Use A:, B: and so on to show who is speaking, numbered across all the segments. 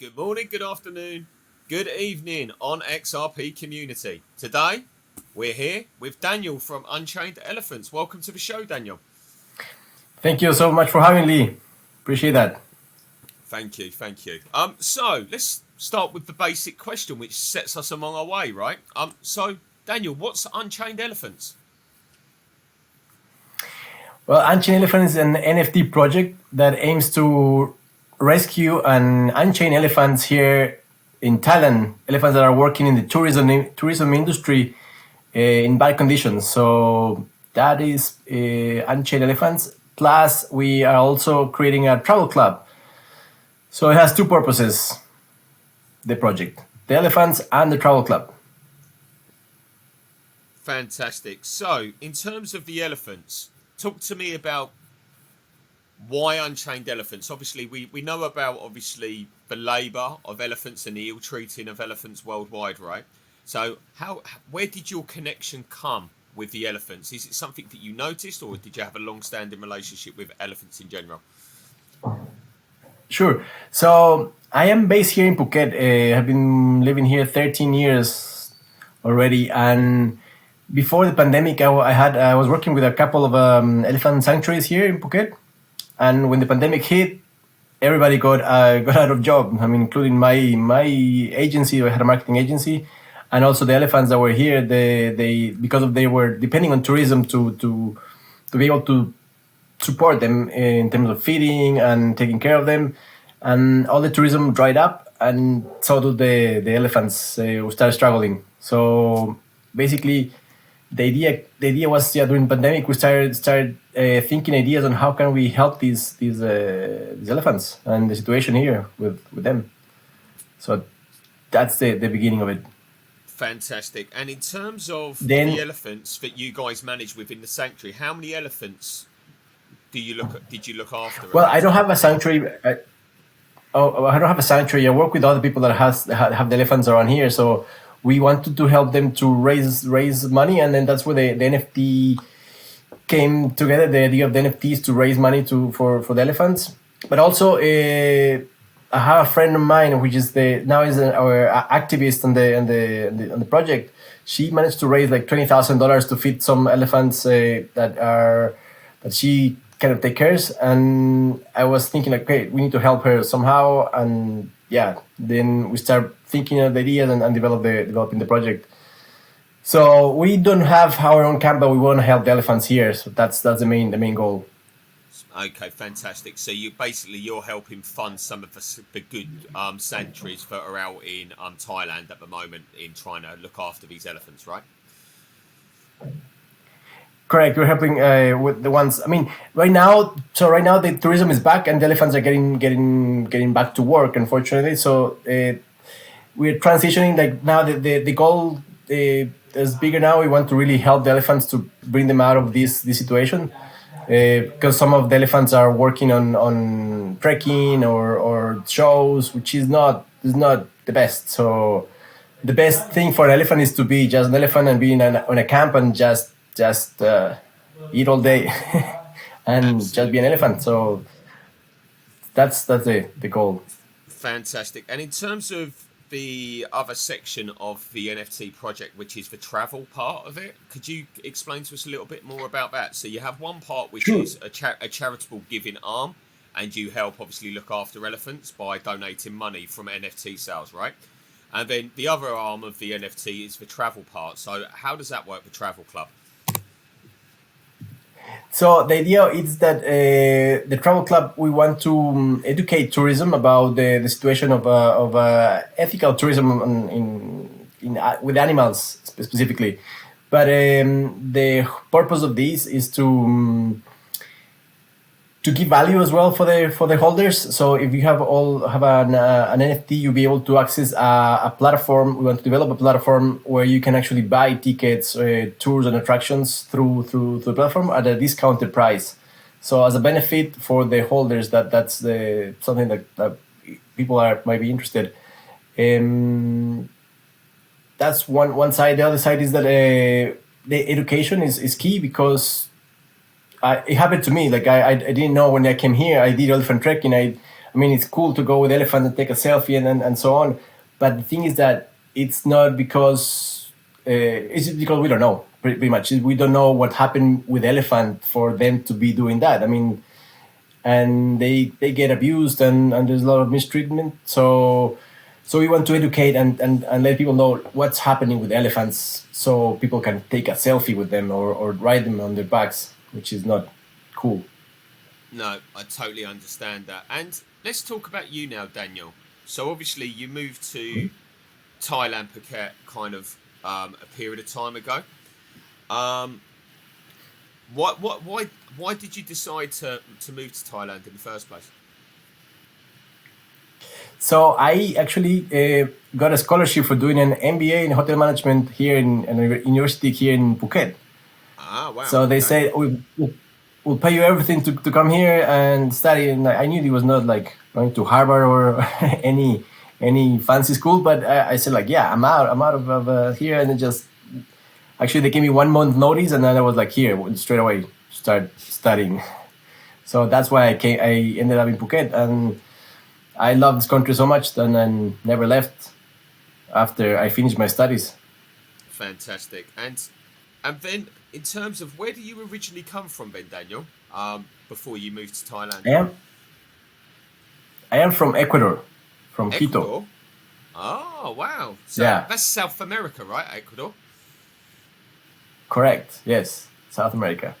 A: Good morning, good afternoon, good evening onXRP community. Today, we're here with Daniel from Unchained Elephants. Welcome to the show, Daniel.
B: Thank you so much for having me. Appreciate that.
A: Thank you. So let's start with the basic question, which sets us along our way, right? So Daniel, what's Unchained Elephants?
B: Well, Unchained Elephants is an NFT project that aims to rescue and unchain elephants here in Thailand. Elephants that are working in the tourism industry in bad conditions. So that is Unchained Elephants. Plus, we are also creating a travel club. So it has two purposes, the project, the elephants and the travel club.
A: Fantastic. So, in terms of the elephants, talk to me about why Unchained Elephants. Obviously, we know about obviously the labour of elephants and the ill-treating of elephants worldwide, right? So, where did your connection come with the elephants? Is it something that you noticed, or did you have a long-standing relationship with elephants in general?
B: Sure. So I am based here in Phuket. I've been living here 13 years already, and before the pandemic, I was working with a couple of elephant sanctuaries here in Phuket. And when the pandemic hit, everybody got out of job. I mean, including my agency. I had a marketing agency, and also the elephants that were here. They because they were depending on tourism to be able to support them in terms of feeding and taking care of them, and all the tourism dried up, and so do the elephants. We started struggling. So basically, the idea was during pandemic we started thinking ideas on how can we help these elephants and the situation here with them. So that's the beginning of it.
A: Fantastic. And in terms of
B: Then
A: the elephants that you guys manage within the sanctuary, how many elephants did you look after?
B: well, I don't have a sanctuary. I don't have a sanctuary. I work with other people that have the elephants around here. So we wanted to help them to raise money, and then that's where the NFT came together. The idea of the NFTs to raise money for the elephants, but also I have a friend of mine which is our activist on the project. She managed to raise like $20,000 to feed some elephants that she kind of take cares, and I was thinking like, okay, we need to help her somehow, and yeah, then we start thinking of the ideas and developing the project. So we don't have our own camp, but we want to help the elephants here. So that's the main goal.
A: Okay, fantastic. So you're helping fund some of the good sanctuaries that are out in Thailand at the moment in trying to look after these elephants, right?
B: Correct. We're helping with the ones. I mean, right now the tourism is back and the elephants are getting back to work. Unfortunately, so we're transitioning. Like now, the goal is bigger now. We want to really help the elephants to bring them out of this situation, because some of the elephants are working on trekking or shows, which is not the best. So the best thing for an elephant is to be just an elephant and be on a camp and just eat all day and
A: Absolutely.
B: just be an elephant. So that's the goal.
A: Fantastic. And in terms of the other section of the NFT project, which is the travel part of it, could you explain to us a little bit more about that? So you have one part which
B: Sure.
A: is a charitable giving arm, and you help obviously look after elephants by donating money from NFT sales, right? And then the other arm of the NFT is the travel part. So how does that work, the travel club?
B: So the idea is that the travel club, we want to educate tourism about the situation of ethical tourism with animals specifically. But the purpose of this is to give value as well for the holders. So if you have an NFT, you'll be able to access a platform. We want to develop a platform where you can actually buy tickets, tours, and attractions through the platform at a discounted price. So as a benefit for the holders, that's something that people might be interested. That's one side. The other side is that the education is key, because it happened to me. Like I didn't know when I came here. I did elephant trekking. I mean, it's cool to go with elephants and take a selfie and so on. But the thing is that it's not because it's just because we don't know pretty much. We don't know what happened with elephant for them to be doing that. I mean, and they get abused and there's a lot of mistreatment. So we want to educate and let people know what's happening with elephants, so people can take a selfie with them or ride them on their backs, which is not cool.
A: No, I totally understand that. And let's talk about you now, Daniel. So obviously you moved to Thailand, Phuket, kind of a period of time ago. Um, why did you decide to move to Thailand in the first place?
B: So I actually got a scholarship for doing an MBA in hotel management here in a university here in Phuket.
A: Ah, wow.
B: So they
A: Okay.
B: said we'll pay you everything to come here and study. And I knew it was not like going to Harvard or any fancy school, but I said like, yeah, I'm out of here, and then just actually they gave me 1 month notice, and then I was like, here straight away start studying. So that's why I came. I ended up in Phuket, and I love this country so much, and then never left after I finished my studies.
A: Fantastic. And then in terms of where do you originally come from then, Daniel? Before you moved to Thailand?
B: I am I am from Ecuador, from Quito.
A: Ecuador? Oh, wow. So
B: Yeah,
A: that's South America, right? Ecuador?
B: correct. Yes, South America.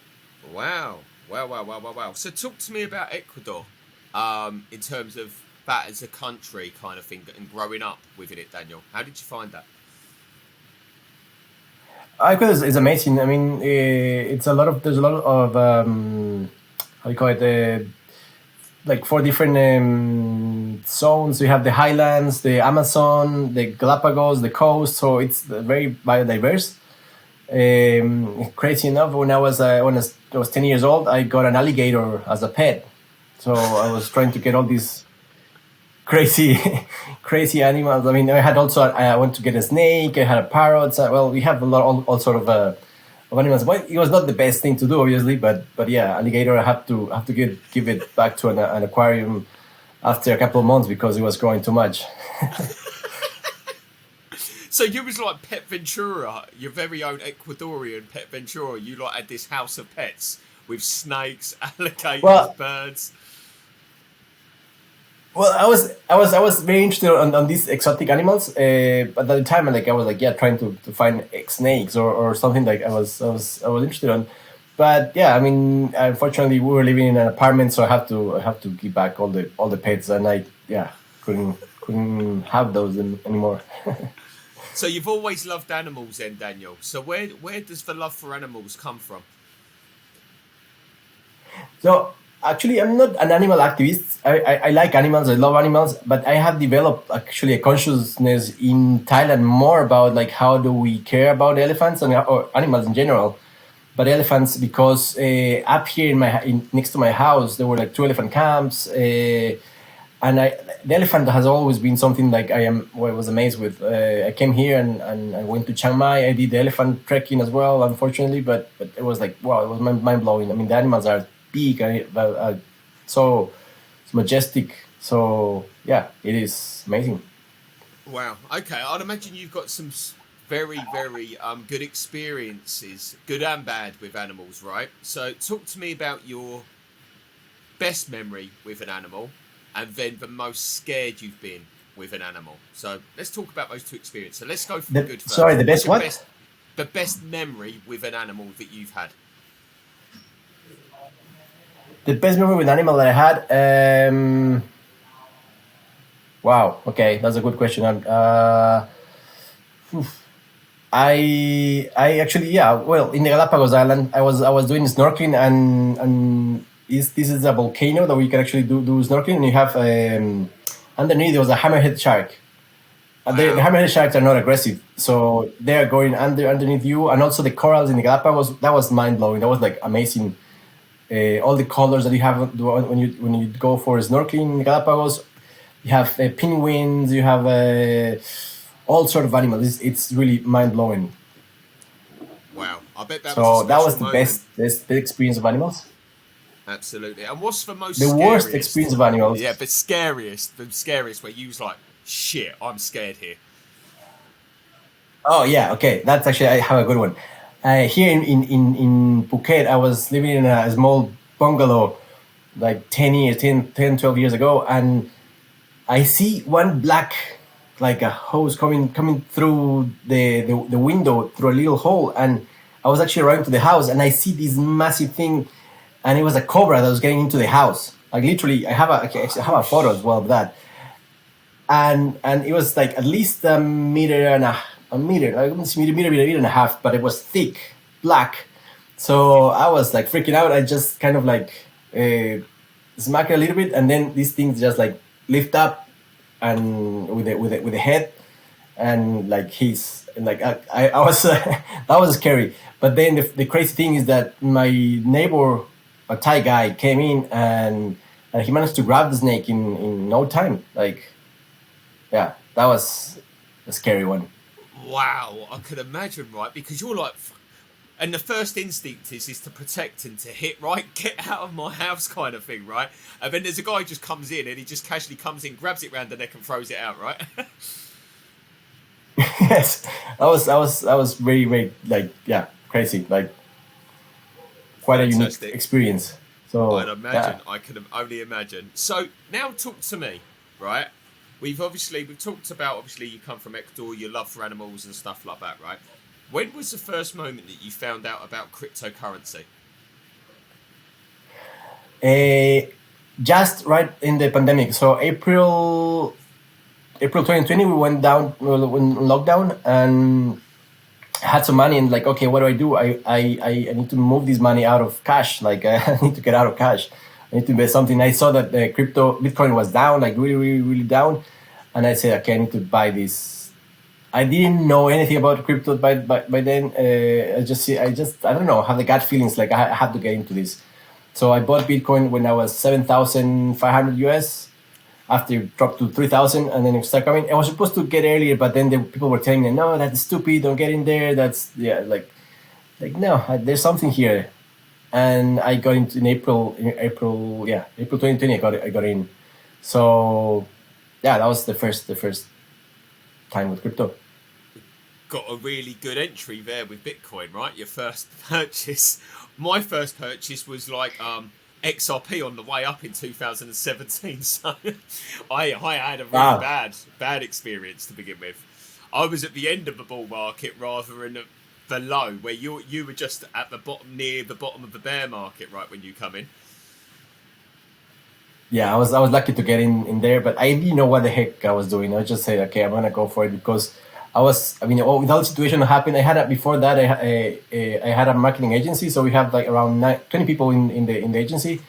A: Wow. Wow, wow, wow, wow, wow. So talk to me about Ecuador, in terms of that as a country kind of thing and growing up within it, Daniel. How did you find that?
B: Ecuador is amazing. I mean, it's a lot of there's a lot of how do you call it? Like 4 different zones. You have the highlands, the Amazon, the Galapagos, the coast. So it's very biodiverse. Crazy enough, when I was 10 years old, I got an alligator as a pet. So I was trying to get all these crazy, crazy animals. I mean, I had also I went to get a snake. I had a parrot. So, well, we have a lot all sort of animals. But it was not the best thing to do, obviously. But yeah, alligator. I have to give it back to an aquarium after a couple of months because it was growing too much.
A: So you was like Pet Ventura, your very own Ecuadorian Pet Ventura. You like had this house of pets with snakes, alligators,
B: Well,
A: birds.
B: Well, I was very interested on these exotic animals, but at the time, like I was like, yeah, trying to find snakes or something like I was interested on. But yeah, I mean, unfortunately, we were living in an apartment, so I have to give back all the pets, and I yeah couldn't have those anymore.
A: So you've always loved animals then, Daniel. So where does the love for animals come from?
B: So actually, I'm not an animal activist. I like animals. I love animals, but I have developed actually a consciousness in Thailand more about like how do we care about elephants or animals in general. But elephants, because up here next to my house, there were like 2 elephant camps, and the elephant has always been something like I was amazed with. I came here and I went to Chiang Mai. I did the elephant trekking as well, unfortunately, but it was like wow, it was mind blowing. I mean, the animals are big and so it's majestic. So yeah, it is amazing.
A: Wow. Okay, I'd imagine you've got some very, very good experiences, good and bad, with animals, right? So talk to me about your best memory with an animal, and then the most scared you've been with an animal. So let's talk about those two experiences. So let's go for the good
B: Sorry,
A: first.
B: the
A: What's
B: best
A: your
B: what?
A: the best memory with an animal that you've had?
B: The best memory with an animal that I had. Wow. Okay, that's a good question. I actually yeah. Well, in the Galapagos Island, I was doing snorkeling and this is a volcano that we can actually do snorkeling. And you have underneath there was a hammerhead shark. The
A: Wow.
B: hammerhead sharks are not aggressive, so they are going underneath you, and also the corals in the Galapagos. That was mind blowing. That was like amazing. All the colors that you have when you go for snorkeling in the Galapagos. You have penguins. You have all sort of animals. It's really mind blowing.
A: Wow. I bet that was a
B: So that
A: special
B: was the
A: moment.
B: best experience of animals.
A: Absolutely. And what's the most
B: The worst experience
A: scariest?
B: of animals.
A: Yeah, the scariest where you was like, shit, I'm scared here.
B: Oh yeah, okay. That's actually I have a good one. Here in Phuket, I was living in a small bungalow like 10 years, 12 years ago, and I see one black, like a hose coming through the window through a little hole, and I was actually running to the house, and I see this massive thing, and it was a cobra that was getting into the house. Like literally, I have a photo as well of that, and it was like at least a meter, I wouldn't say meter and a half, but it was thick, black. So I was like freaking out. I just kind of like smack it a little bit, and then these things just like lift up and with the head, and like he's like I was that was scary. But then the crazy thing is that my neighbor, a Thai guy, came in and he managed to grab the snake in no time. Like yeah, that was a scary one.
A: Wow, I could imagine, right? Because you're like, and the first instinct is to protect and to hit, right? Get out of my house, kind of thing, right? And then there's a guy who just comes in and he just casually comes in, grabs it round the neck and throws it out, right?
B: Yes, that was very very like yeah crazy, like quite a unique
A: Fantastic.
B: experience.
A: I'd
B: So yeah.
A: imagine. I can only imagine. So now talk to me, right? We've talked about obviously you come from Ecuador, your love for animals and stuff like that, right? When was the first moment that you found out about cryptocurrency?
B: Uh, just right in the pandemic. So April 2020, we went down, we were in lockdown, and had some money and like, okay, what do I do? I need to move this money out of cash. Like I need to get out of cash. I need to invest something. I saw that the crypto Bitcoin was down, like really, really, really down. And I said, okay, I need to buy this. I didn't know anything about crypto by then. I don't know, have the gut feelings like I have to get into this. So I bought Bitcoin when I was 7,500 US, after it dropped to 3,000, and then it started coming. I was supposed to get earlier, but then the people were telling me, no, that's stupid, don't get in there. That's, yeah, like no, there's something here. And I got into in April, yeah, April 2020, I got in. So yeah, that was the first time with crypto.
A: Got a really good entry there with Bitcoin, right? Your first purchase. My first purchase was like XRP on the way up in 2017. So I had a really
B: Wow.
A: bad experience to begin with. I was at the end of the bull market rather than the low, where you were just at the bottom, near the bottom of the bear market, right when you come in.
B: Yeah, I was lucky to get in there, but I didn't know what the heck I was doing. I just said, okay, I'm gonna go for it because I mean, with all the situation that happened, I had before that I had a marketing agency, so we have like around 20 people in the agency.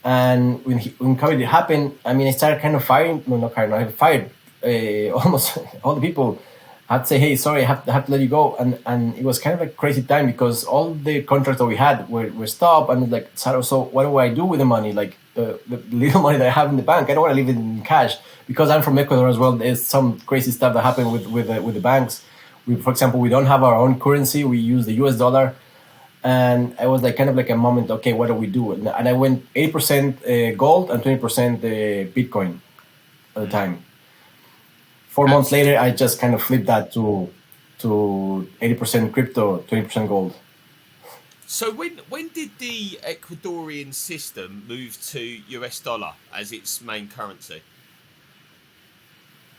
B: And when COVID happened, I mean, I started kind of firing, no, not firing, I fired almost all the people. I had to say, hey, sorry, I have to let you go. And it was kind of a crazy time because all the contracts that we had were stopped. And like, so what do I do with the money? Like the little money that I have in the bank, I don't want to leave it in cash because I'm from Ecuador as well. There's some crazy stuff that happened with the banks. For example, we don't have our own currency. We use the US dollar. And I was like kind of like a moment, okay, what do we do? And I went 80% gold and 20% Bitcoin at the time. 4 months
A: Abs-
B: later, I just kind of flipped that to 80% crypto, 20% gold.
A: So when did the Ecuadorian system move to US dollar as its main currency?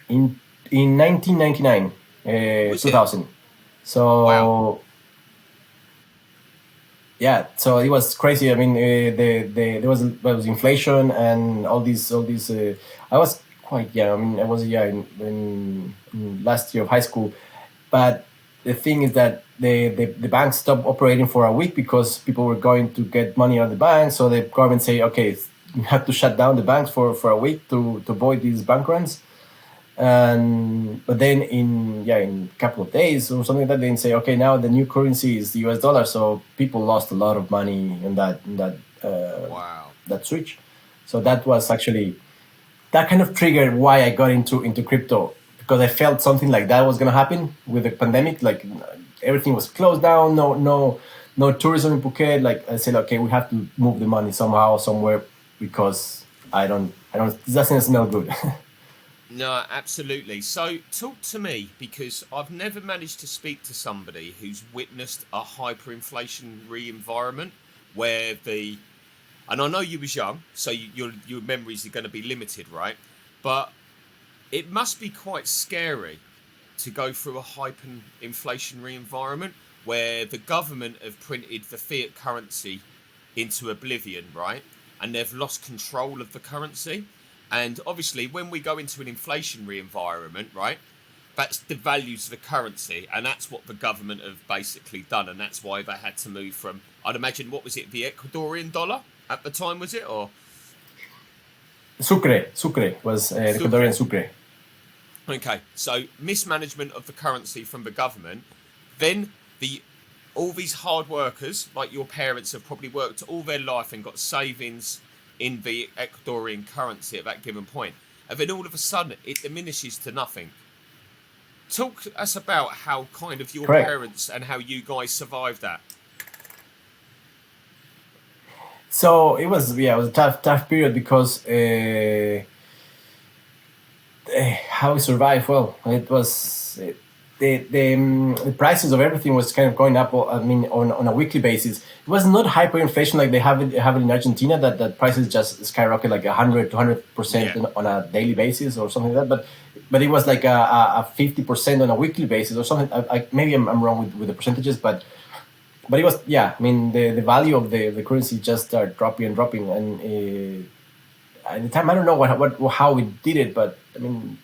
B: In 1999,
A: Was it?
B: 2000.
A: Wow.
B: So yeah, so it was crazy. I mean, there was inflation and all these. I was quite young. I mean, I was yeah in last year of high school, but the thing is that the bank stopped operating for a week because people were going to get money out of the bank. So the government say, okay, you have to shut down the banks for a week to avoid these bank runs. And but then in a couple of days or something like that, they say, okay, now the new currency is the US dollar. So people lost a lot of money in
A: Wow.
B: that switch. So that was actually that kind of triggered why I got into crypto, because I felt something like that was gonna happen with the pandemic. Like everything was closed down. no tourism in Phuket. Like I said, okay, we have to move the money somehow, somewhere, because I don't. It doesn't smell good.
A: No, absolutely. So, talk to me because I've never managed to speak to somebody who's witnessed a hyperinflationary environment where the, and I know you was young, so your memories are going to be limited, right? But it must be quite scary to go through a hyperinflationary environment where the government have printed the fiat currency into oblivion, right? And they've lost control of the currency. And obviously, when we go into an inflationary environment, right, that's devalues the currency. And that's what the government have basically done. And that's why they had to move from, I'd imagine, what was it, the Ecuadorian dollar at the time, was it? Or
B: Sucre was the
A: Sucre.
B: Ecuadorian Sucre.
A: Okay, so mismanagement of the currency from the government, then the all these hard workers, like your parents, have probably worked all their life and got savings in the Ecuadorian currency at that given point, and then all of a sudden it diminishes to nothing. Talk to us about how kind of your
B: Correct.
A: parents and how you guys survived that.
B: So it was, yeah, it was a tough period because how we survived. Well, it was the prices of everything was kind of going up. I mean, on a weekly basis, it was not hyperinflation like they have it in Argentina, that prices just skyrocket like 100 to 200%
A: Yeah,
B: on a daily basis or something like that. But it was like a 50% on a weekly basis or something. Maybe I'm wrong with the percentages, but it was, yeah. I mean, the value of the currency just started dropping and dropping, and at the time I don't know how we did it, but I mean,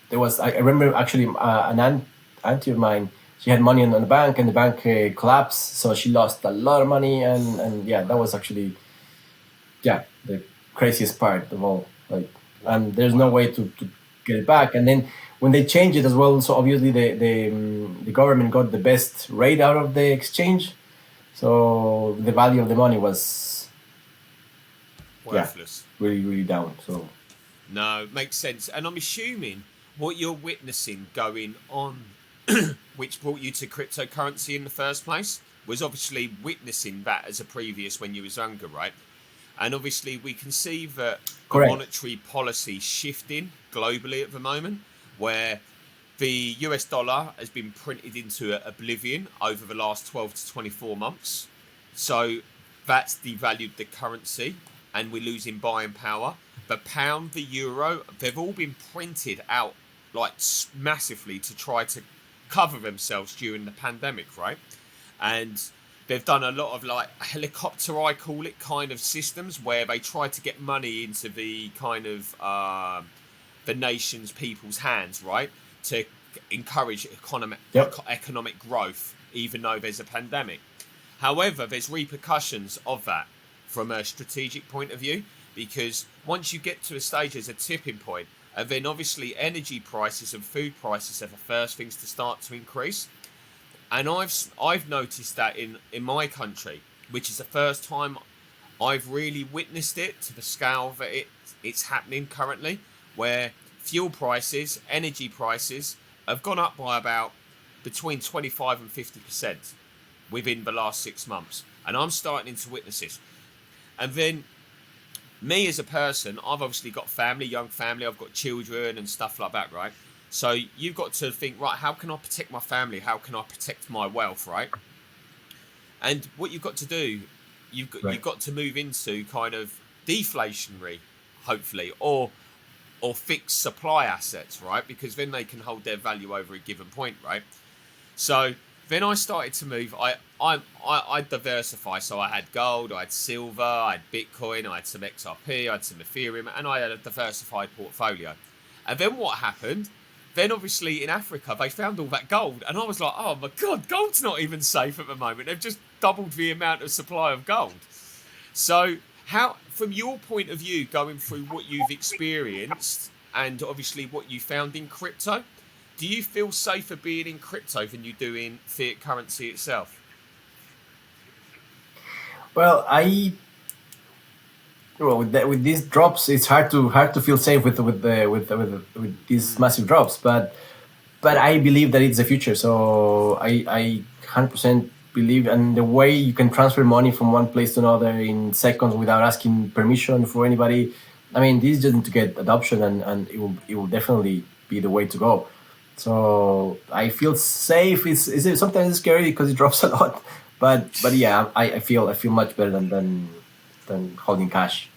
B: there was, I remember actually an auntie of mine. She had money on the bank, and the bank collapsed, so she lost a lot of money, and yeah, that was actually, yeah, the craziest part of all. Like, and there's no
A: wow.
B: way to get it back. And then when they changed it as well, so obviously the government got the best rate out of the exchange, so the value of the money was, yeah,
A: Worthless.
B: really down. So
A: No, makes sense. And I'm assuming what you're witnessing going on, which brought you to cryptocurrency in the first place, was obviously witnessing that as a previous when you was younger, right? And obviously we can see that the
B: correct.
A: monetary policy shifting globally at the moment, where the US dollar has been printed into oblivion over the last 12 to 24 months. So that's devalued the currency and we're losing buying power. The pound, the euro, they've all been printed out like massively to try to cover themselves during the pandemic, right? And they've done a lot of like helicopter, I call it, kind of systems where they try to get money into the kind of the nation's people's hands, right, to encourage
B: Yep.
A: economic growth, even though there's a pandemic. However, there's repercussions of that from a strategic point of view, because once you get to a stage, there's a tipping point, and then obviously energy prices and food prices are the first things to start to increase. And I've noticed that in my country, which is the first time I've really witnessed it to the scale that it's happening currently, where fuel prices, energy prices have gone up by about between 25 and 50% within the last 6 months. And I'm starting to witness this. And then me as a person, I've obviously got family, young family, I've got children and stuff like that, right? So you've got to think, right, how can I protect my family? How can I protect my wealth, right? And what you've got to do, you've
B: Right.
A: got to move into kind of deflationary, hopefully, or fixed supply assets, right? Because then they can hold their value over a given point, right? So then I started to move. I diversify. So I had gold, I had silver, I had Bitcoin, I had some XRP, I had some Ethereum, and I had a diversified portfolio. And then what happened? Then obviously in Africa they found all that gold, and I was like, oh my god, gold's not even safe at the moment. They've just doubled the amount of supply of gold. So how, from your point of view, going through what you've experienced and obviously what you found in crypto, do you feel safer being in crypto than you do in fiat currency itself?
B: Well, with these drops, it's hard to feel safe with these massive drops. But I believe that it's the future. So I 100% believe, and the way you can transfer money from one place to another in seconds without asking permission for anybody. I mean, this is just to get adoption, and it will definitely be the way to go. So I feel safe. It's sometimes scary because it drops a lot, but yeah, I feel much better than holding cash.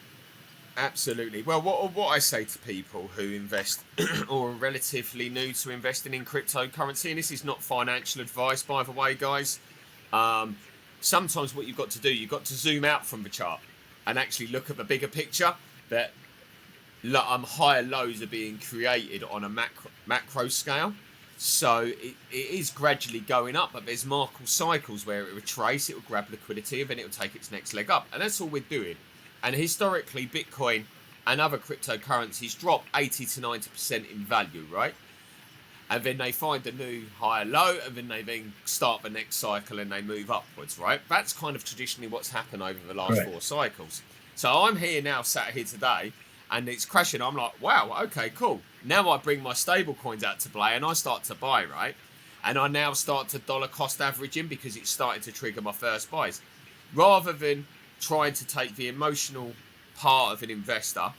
A: Absolutely. Well, what I say to people who invest or are relatively new to investing in cryptocurrency, and this is not financial advice, by the way, guys. Sometimes what you've got to do, you've got to zoom out from the chart and actually look at the bigger picture. That higher lows are being created on a macro scale. So it is gradually going up, but there's market cycles where it will retrace, it will grab liquidity, and then it will take its next leg up. And that's all we're doing. And historically, Bitcoin and other cryptocurrencies drop 80 to 90% in value, right? And then they find a new higher low, and then they start the next cycle and they move upwards, right? That's kind of traditionally what's happened over the last 4 cycles. So I'm here now, sat here today, and it's crashing. I'm like, wow, okay, cool. Now I bring my stable coins out to play and I start to buy, right? And I now start to dollar cost averaging because it's starting to trigger my first buys. Rather than trying to take the emotional part of an investor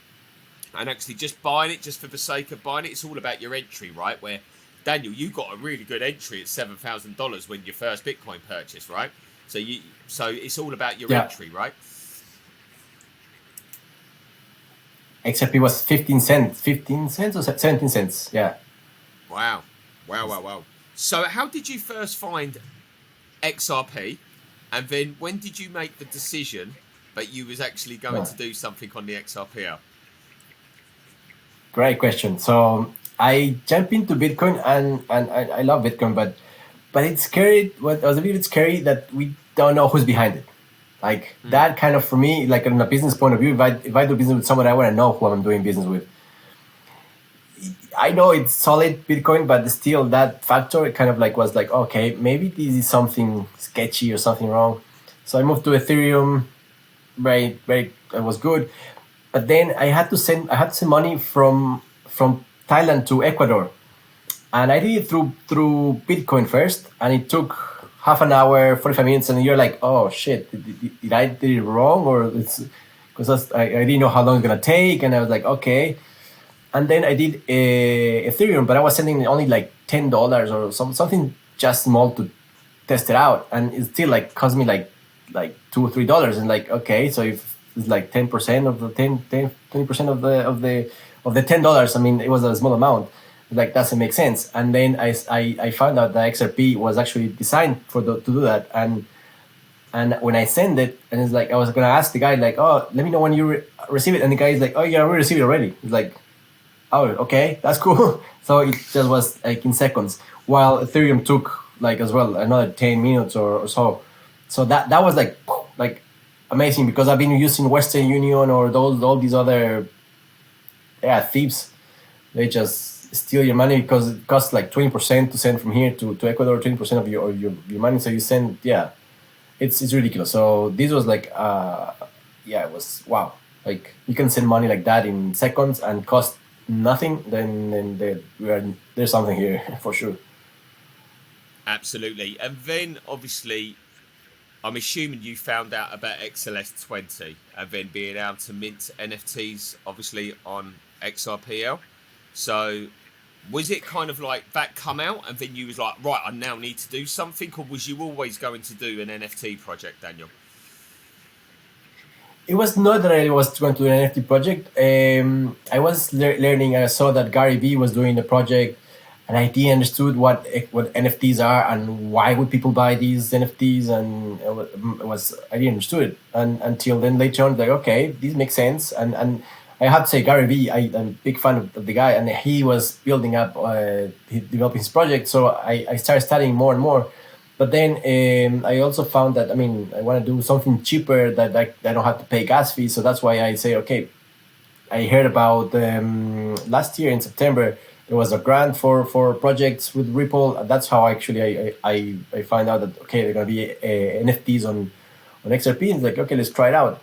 A: and actually just buying it just for the sake of buying it. It's all about your entry, right? Where, Daniel, you got a really good entry at $7,000 when your first Bitcoin purchase, right? So it's all about your entry, right?
B: XRP was 15 cents or 17 cents. Yeah.
A: Wow. So how did you first find XRP? And then when did you make the decision that you was actually going to do something on the XRP?
B: Great question. So I jumped into Bitcoin, and I love Bitcoin, but it's scary. What was a little bit scary that we don't know who's behind it. Like that kind of, for me, like from a business point of view, if I do business with someone, I want to know who I'm doing business with. I know it's solid Bitcoin, but still that factor, it kind of like was like, okay, maybe this is something sketchy or something wrong. So I moved to Ethereum. It was good. But then I had to send money from Thailand to Ecuador. And I did it through Bitcoin first, and it took half an hour, 45 minutes, and you're like, oh shit, did I did it wrong? Or it's because I didn't know how long it's gonna take, and I was like, okay. And then I did Ethereum, but I was sending only like $10 or something just small to test it out, and it still like cost me like $2 or $3. And like, okay, so if it's like 10% of the 20% of the $10, I mean, it was a small amount. Like, doesn't make sense. And then I found out that XRP was actually designed to do that. And when I send it, and it's like, I was gonna ask the guy like, oh, let me know when you receive it. And the guy is like, oh yeah, we received it already. It's like, oh, okay, that's cool. So it just was like in seconds, while Ethereum took like as well another 10 minutes or so. So that was like amazing, because I've been using Western Union or all these other thieves. They just steal your money because it costs like 20% to send from here to Ecuador, 20% of your money. So you send, it's ridiculous. So this was like, it was wow. Like, you can send money like that in seconds and cost nothing. Then there's something here for sure.
A: Absolutely. And then obviously, I'm assuming you found out about XLS20 and then being able to mint NFTs, obviously, on XRPL. So was it kind of like that come out and then you was like, right, I now need to do something? Or was you always going to do an NFT project, Daniel?
B: It was not that I was going to do an NFT project. I was learning, and I saw that Gary Vee was doing the project, and I didn't understood what NFTs are and why would people buy these NFTs, and I didn't understood it, and until then later on, like, okay, this makes sense, and I have to say, Gary Vee, I'm a big fan of the guy, and he was building up, developing his project, so I started studying more and more. But then I also found that, I mean, I want to do something cheaper that I don't have to pay gas fees. So that's why I say, okay, I heard about last year in September, there was a grant for projects with Ripple. That's how actually I find out that, okay, they're going to be NFTs on XRP. And it's like, okay, let's try it out.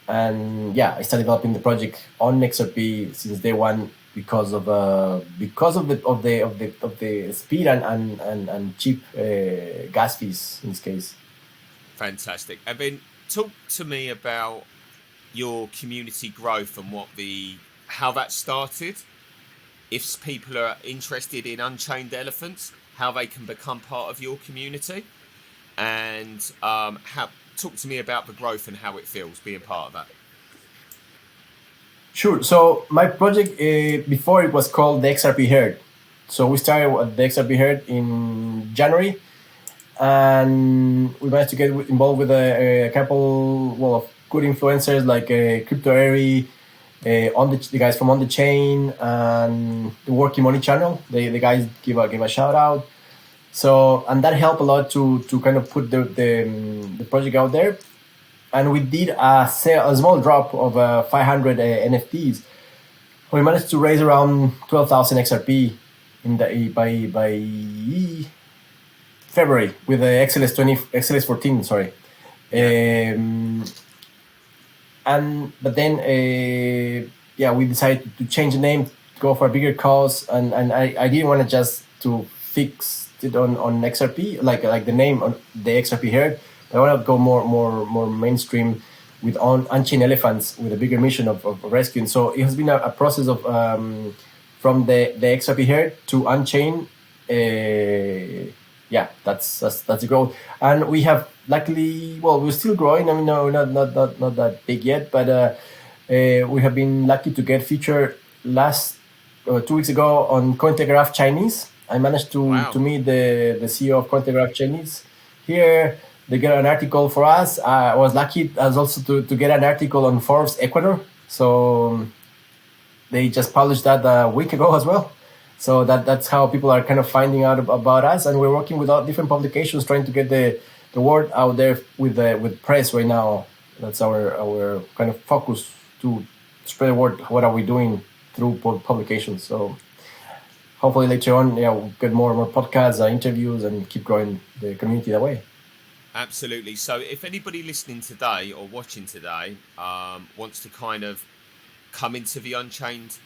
B: And I started developing the project on XRP since day one. because of the speed and cheap gas fees in this case.
A: Fantastic. And then talk to me about your community growth and how that started. If people are interested in Unchained Elephants, how they can become part of your community, and talk to me about the growth and how it feels being part of that.
B: Sure. So my project before it was called the XRP Herd. So we started at the XRP Herd in January, and we managed to get involved with a couple of good influencers like Crypto Airy, the guys from On the Chain, and the Working Money channel. The guys give a shout out. So, and that helped a lot to kind of put the project out there. And we did a small drop of 500 NFTs. We managed to raise around 12,000 XRP by February with the XLS 14. Sorry, but then we decided to change the name, go for a bigger cause, and I didn't want to just to fix it on XRP like the name on the XRP Herd. I want to go more mainstream with Unchained Elephants with a bigger mission of rescuing. So it has been a process of from the XRP Herd to Unchained. That's the growth, and we have luckily. Well, we're still growing. I mean, no, not that big yet, but we have been lucky to get featured 2 weeks ago on Cointelegraph Chinese. I managed to meet the CEO of Cointelegraph Chinese here. They get an article for us. I was lucky as also to get an article on Forbes Ecuador. So they just published that a week ago as well. So that's how people are kind of finding out about us. And we're working with all different publications trying to get the word out there with press right now. That's our kind of focus to spread the word. What are we doing through publications? So hopefully later on, we'll get more and more podcasts, interviews, and keep growing the community that way.
A: Absolutely. So if anybody listening today or watching today wants to kind of come into the Unchained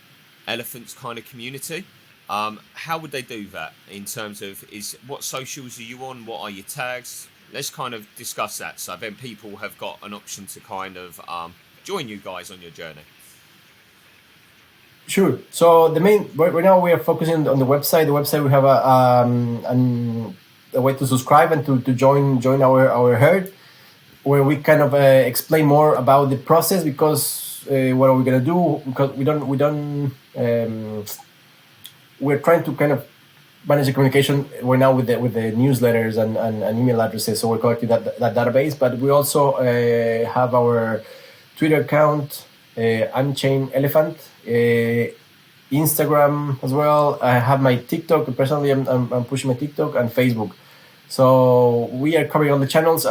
A: Elephants kind of community, how would they do that in terms of what socials are you on? What are your tags? Let's kind of discuss that. So then people have got an option to kind of join you guys on your journey.
B: Sure. So right now we are focusing on the website. The website we have a way to subscribe and to join our herd, where we kind of explain more about the process, because what are we gonna do? Because we're trying to kind of manage the communication right now with the newsletters and email addresses. So we're collecting that database, but we also have our Twitter account, Unchained Elephant, Instagram as well. I have my TikTok. Personally, I'm pushing my TikTok and Facebook. So we are covering all the channels.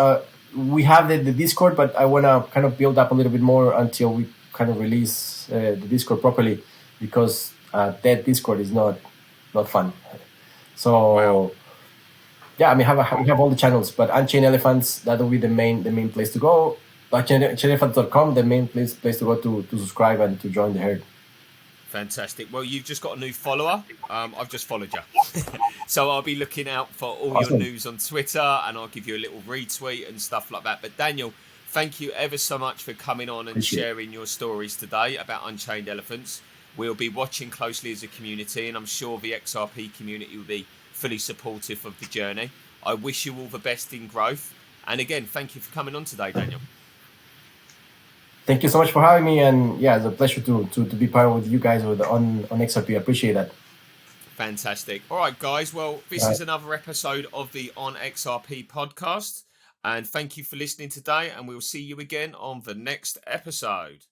B: We have the Discord, but I want to kind of build up a little bit more until we kind of release the Discord properly, because that Discord is not fun. So I mean, we have all the channels, but Unchained Elephants, that will be the main place to go. UnchainedElephants.com, the main place to go to subscribe and to join the herd.
A: Fantastic. Well, you've just got a new follower. I've just followed you. So I'll be looking out for all your news on Twitter, and I'll give you a little retweet and stuff like that. But Daniel, thank you ever so much for coming on and sharing your stories today about Unchained Elephants. We'll be watching closely as a community, and I'm sure the XRP community will be fully supportive of the journey. I wish you all the best in growth. And again, thank you for coming on today, Daniel.
B: Thank you so much for having me, and it's a pleasure to be part with you guys on XRP. I appreciate that.
A: Fantastic. All right, guys. Well, this is another episode of the onXRP podcast, and thank you for listening today, and we'll see you again on the next episode.